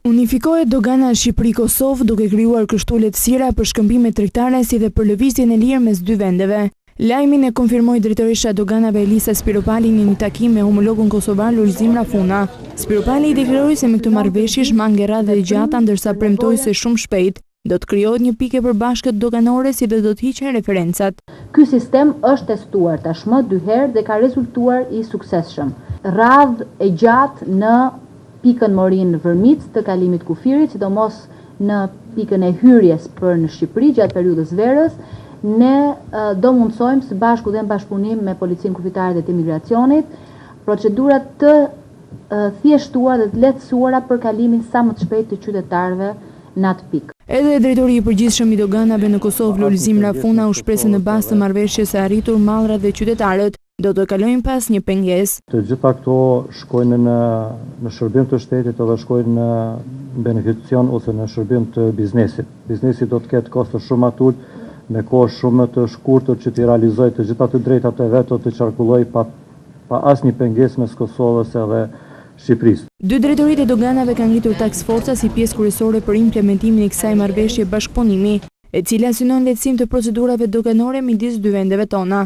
Unifikohet dogana Shqipëri-Kosovë duke krijuar kështu lehtësira për shkëmbime tregtare si dhe për lëvizjen e lirë mes dy vendeve. Lajmin e konfirmoi drejtoresha e doganave Elisa Spiropali në një takim me homologun kosovar Lulzim Rafuna. Spiropali i deklaroi se me këtë marrëveshje shmange radhë e gjata ndërsa premtoi se shumë shpejt do të krijohet një pikë e përbashkët doganore si dhe do të hiqen referencat. Ky sistem është testuar tashmë 2 herë dhe ka rezultuar i suksesshëm. Radhë e gjatë në pikën Morin Vërmic të kalimit kufirit, sidomos në pikën e hyrjes për në Shqipëri gjatë periudhës verës, ne do mundsojmë së bashku dhe në bashkëpunim me Policinë Kufitare dhe të Imigracionit procedurat të thjeshtuara dhe të lehtësuara për kalimin sa më të shpejt të qytetarëve në atë pikë. Edhe drejtori i përgjithshëm i doganave në Kosovë Lulzim Rafuna u shpreh se në bazë të marrëveshjes së arritur mallrat dhe qytetarët do të kalojnë pas një pengesë. Të gjitha këto shkojnë në shërbim të shtetit edhe shkojnë në beneficion ose në shërbim të biznesit. Biznesi do të ketë kosto shumë të ulët, me kohë shumë të shkurtër që t'i realizojë të gjitha të drejtat e vet, të qarkullojë pa asnjë pengesë mes Kosovës edhe Shqipërisë. Dy drejtoritë e doganave kanë ngritur task forca si pjesë kryesore për implementimin e kësaj marrëveshje bashkëpunimi, e cila synon lehtësim të procedurave doganore midis dy vendeve tona.